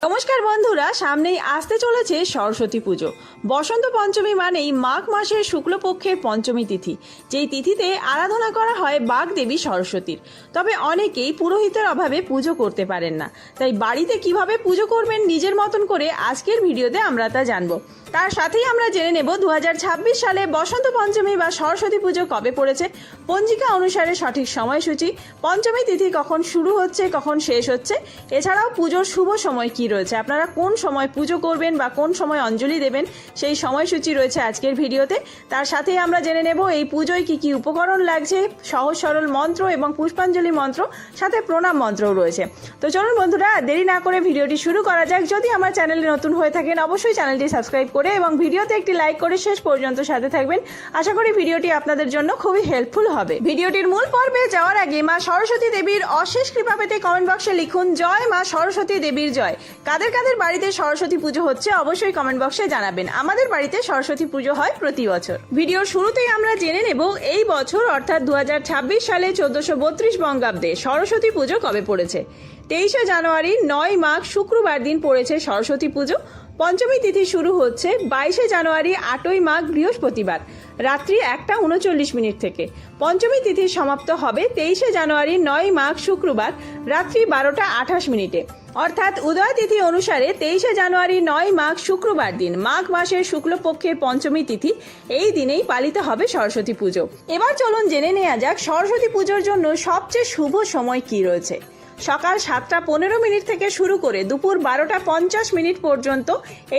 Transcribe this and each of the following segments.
নমস্কার বন্ধুরা, সামনেই আসতে চলেছে সরস্বতী পুজো। বসন্ত পঞ্চমী মানেই মাঘ মাসের শুক্লপক্ষের পঞ্চমী তিথি, যেই তিথিতে আরাধনা করা হয় বাগদেবী সরস্বতীর। তবে অনেকেই পুরোহিতের অভাবে পুজো করতে পারেন না, তাই বাড়িতে কিভাবে পুজো করবেন নিজের মতন করে আজকের ভিডিওতে আমরা তা জানবো। তার সাথেই আমরা জেনে নেব 2026 সালে বসন্ত পঞ্চমী বা সরস্বতী পুজো কবে পড়েছে, পঞ্জিকা অনুসারে সঠিক সময়সূচি, পঞ্চমী তিথি কখন শুরু হচ্ছে কখন শেষ হচ্ছে, এছাড়াও পুজোর শুভ সময় কি রয়েছে, আপনারা কোন সময় পুজো করবেন বা কোন সময় অঞ্জলি দেবেন সেই সময়সূচি রয়েছে আজকের ভিডিওতে। তার সাথেই আমরা জেনে নেব এই পুজোয় কি কি উপকরণ লাগছে, সহজ সরল মন্ত্র এবং পুষ্পাঞ্জলি মন্ত্র, সাথে প্রণাম মন্ত্রও রয়েছে। তো চলুন বন্ধুরা, দেরি না করে ভিডিওটি শুরু করা যাক। যদি আমার চ্যানেলে নতুন হয়ে থাকেন অবশ্যই চ্যানেলটি সাবস্ক্রাইব করে এবং ভিডিওতে একটি লাইক করে শেষ পর্যন্ত সাথে থাকবেন। আশা করি ভিডিওটি আপনাদের জন্য খুবই হেল্পফুল হবে। ভিডিওটির মূল পর্বে যাওয়ার আগে মা সরস্বতী দেবীর অশেষ কৃপা পেতে কমেন্ট বক্সে লিখুন জয় মা সরস্বতী দেবীর জয়। কাদের কাদের বাড়িতে সরস্বতী পুজো হচ্ছে অবশ্যই কমেন্ট বক্সে জানাবেন। আমাদের বাড়িতে সরস্বতী পুজো হয় প্রতি বছর। ভিডিওর শুরুতেই আমরা জেনে নেব এই বছর অর্থাৎ 2026 সালে 1432 বঙ্গাব্দে সরস্বতী পুজো কবে পড়েছে। 23 জানুয়ারি 9 মাঘ শুক্রবার দিন পড়েছে সরস্বতী পুজো। পঞ্চমী তিথি শুরু হচ্ছে 22 জানুয়ারি 8 মাঘ বৃহস্পতিবার রাত্রি 1:39 থেকে। পঞ্চমী তিথি সমাপ্ত হবে 23 জানুয়ারি 9 মাঘ শুক্রবার রাত্রি 12:28। অর্থাৎ উদয় তিথি অনুসারে 23 জানুয়ারি 9 মাঘ শুক্রবার দিন মাঘ মাসের শুক্লপক্ষের পঞ্চমী তিথি, এই দিনেই পালিত হবে সরস্বতী পুজো। এবার চলুন জেনে নেওয়া যাক সরস্বতী পুজোর জন্য সবচেয়ে শুভ সময় কি রয়েছে। সকাল 7:15 থেকে শুরু করে দুপুর 12:50 পর্যন্ত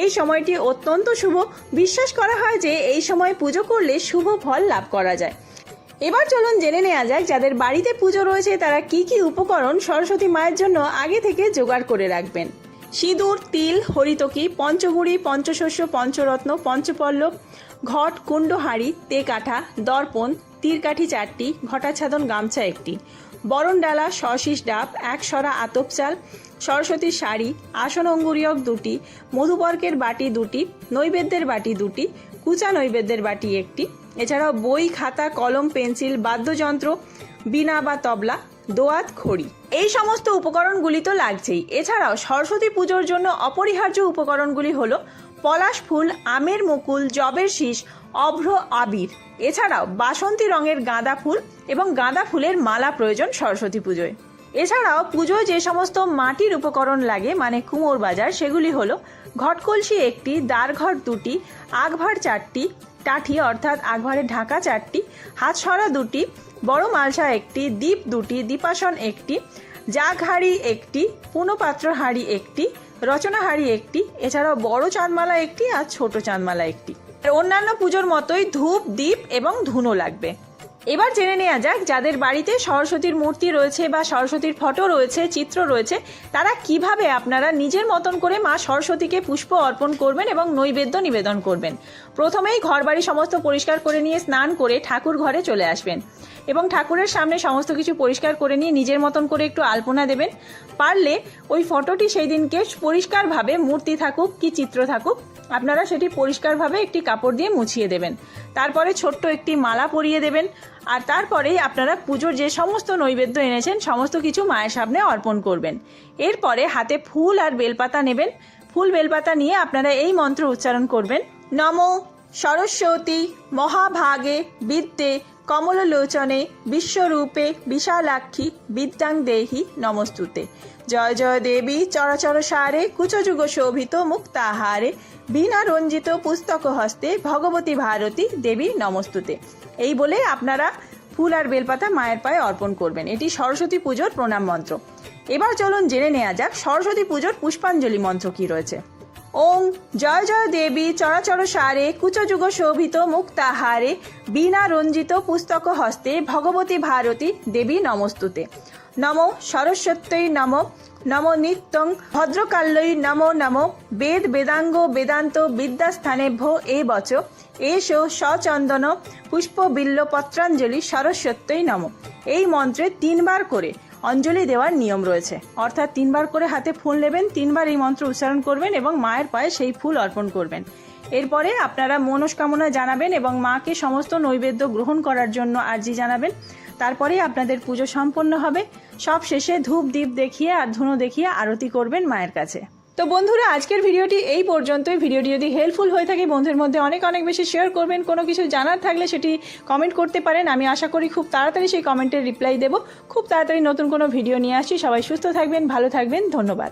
এই সময়টি অত্যন্ত শুভ। বিশ্বাস করা হয় যে এই সময় পুজো করলে শুভ ফল লাভ করা যায়। এবার চলুন জেনে নেওয়া যাক যাদের বাড়িতে পুজো রয়েছে তারা কি কি উপকরণ সরস্বতী মায়ের জন্য আগে থেকে জোগাড় করে রাখবেন। সিঁদুর, তিল, হরিতকি, পঞ্চগুড়ি, পঞ্চশস্য, পঞ্চরত্ন, পঞ্চপল্লব, ঘট, কুণ্ড, হাঁড়ি, তেকাঠা, দর্পণ, তীরকাঠি 4টি, ঘটাচ্ছাদন গামছা 1টি, বরণ ডালা, সশিস ডাব, 1 সরা আতপ চাল, সরস্বতীর শাড়ি, আসন অঙ্গুরীয়ক 2টি, মধুপর্কের বাটি 2টি, নৈবেদ্যের বাটি 2টি, কুচা নৈবেদ্যের বাটি 1টি, এছাড়াও বই, খাতা, কলম, পেন্সিল, বাদ্যযন্ত্র, বীণা বা তবলা, দোয়াত, খড়ি, এই সমস্ত উপকরণগুলি তো লাগছেই। এছাড়াও সরস্বতী পুজোর জন্য অপরিহার্য উপকরণগুলি হলো পলাশ ফুল, আমের মুকুল, জবের শীষ, অভ্র, আবির, এছাড়াও বাসন্তী রঙের গাঁদা ফুল এবং গাঁদা ফুলের মালা প্রয়োজন সরস্বতী পুজোয়। এছাড়াও পুজোয় যে সমস্ত মাটির উপকরণ লাগে মানে কুমোর বাজার, সেগুলি হলো ঘটকলসি 1টি, দ্বারঘট 2টি, আগভার 4টি, টাঠি অর্থাৎ আগভারের ঢাকা 4টি, হাতসরা 2টি, বড় মালসা 1টি, দীপ 2টি, দীপাসন 1টি, জাগ হাঁড়ি 1টি, পুনপাত্র হাঁড়ি 1টি, রচনা হাঁড়ি 1টি, এছাড়াও বড় চাঁদমালা 1টি আর ছোট চাঁদমালা 1টি। অন্যান্য পুজোর মতোই ধূপ, দীপ এবং ধুনো লাগবে। এবার জেনে নেওয়া যাক যাদের বাড়িতে সরস্বতীর মূর্তি রয়েছে বা সরস্বতীর ফটো রয়েছে, চিত্র রয়েছে, তারা কিভাবে আপনারা নিজের মতন করে মা সরস্বতীকে পুষ্প অর্পণ করবেন এবং নৈবেদ্য নিবেদন করবেন। প্রথমেই ঘরবাড়ি সমস্ত পরিষ্কার করে নিয়ে স্নান করে ঠাকুর ঘরে চলে আসবেন এবং ঠাকুরের সামনে সমস্ত কিছু পরিষ্কার করে নিয়ে নিজের মতন করে একটু আলপনা দেবেন। পারলে ওই ফটোটি সেই দিনকে পরিষ্কারভাবে, মূর্তি থাকুক কি চিত্র থাকুক, আপনারা সেটি পরিষ্কারভাবে একটি কাপড় দিয়ে মুছিয়ে দেবেন। তারপরে ছোট্ট একটি মালা পরিয়ে দেবেন আর তারপরেই আপনারা পুজোর যে সমস্ত নৈবেদ্য এনেছেন সমস্ত কিছু মায়ের সামনে অর্পণ করবেন। এরপরে হাতে ফুল আর বেলপাতা নেবেন। ফুল বেলপাতা নিয়ে আপনারা এই মন্ত্র উচ্চারণ করবেন। নমো সরস্বতী মহাভাগে বিদ্যে কমললোচনে বিশ্বরূপে বিশালাক্ষী বিদ্যাং দেহি নমস্তুতে। জয় জয় দেবী চরাচর সারে কুচযুগ শোভিত মুক্তাহারে বীণা রঞ্জিত পুস্তক হস্তে ভগবতী ভারতী দেবী নমস্তুতে। এই বলে আপনারা ফুল আর বেলপাতা মায়ের পায়ে অর্পণ করবেন। এটি সরস্বতী পুজোর প্রণাম মন্ত্র। এবার চলুন জেনে নেওয়া যাক সরস্বতী পুজোর পুষ্পাঞ্জলি মন্ত্র কি রয়েছে। ওং জয় জয় দেবী চরাচর সারে কুচযুগ শোভিত মুক্তাহারে বীণা রঞ্জিত পুস্তক হস্তে ভগবতী ভারতী দেবী নমস্তুতে। নমো সরস্বত্যৈ নমো নমো নিত্যং ভদ্রকাল্যৈ নমো নমো বেদ বেদাঙ্গ বেদান্ত বিদ্যাস্থানেভ্য এ বচ এসো সচন্দন পুষ্প বিল্ল পত্রাঞ্জলি সরস্বত্যৈ নমো। এই মন্ত্রে 3 বার করে অঞ্জলি দেওয়ার নিয়ম রয়েছে, অর্থাৎ 3 বার করে হাতে ফুল নেবেন, 3 বার এই মন্ত্র উচ্চারণ করবেন এবং মায়ের পায়ে সেই ফুল অর্পণ করবেন। এরপরে আপনারা মনস্কামনা জানাবেন এবং মাকে সমস্ত নৈবেদ্য গ্রহণ করার জন্য আর্জি জানাবেন। তারপরে আপনাদের পুজো সম্পন্ন হবে। সব শেষে ধূপ দ্বীপ দেখিয়ে আর ধুনো দেখিয়ে আরতি করবেন মায়ের কাছে। তো বন্ধুরা, আজকের ভিডিওটি এই পর্যন্তই। ভিডিওটি যদি হেল্পফুল হয়ে থাকে বন্ধুদের মধ্যে অনেক অনেক বেশি শেয়ার করবেন। কোনো কিছু জানার থাকলে সেটি কমেন্ট করতে পারেন। আমি আশা করি খুব তাড়াতাড়ি সেই কমেন্টের রিপ্লাই দেব। খুব তাড়াতাড়ি নতুন কোনো ভিডিও নিয়ে আসছি। সবাই সুস্থ থাকবেন, ভালো থাকবেন। ধন্যবাদ।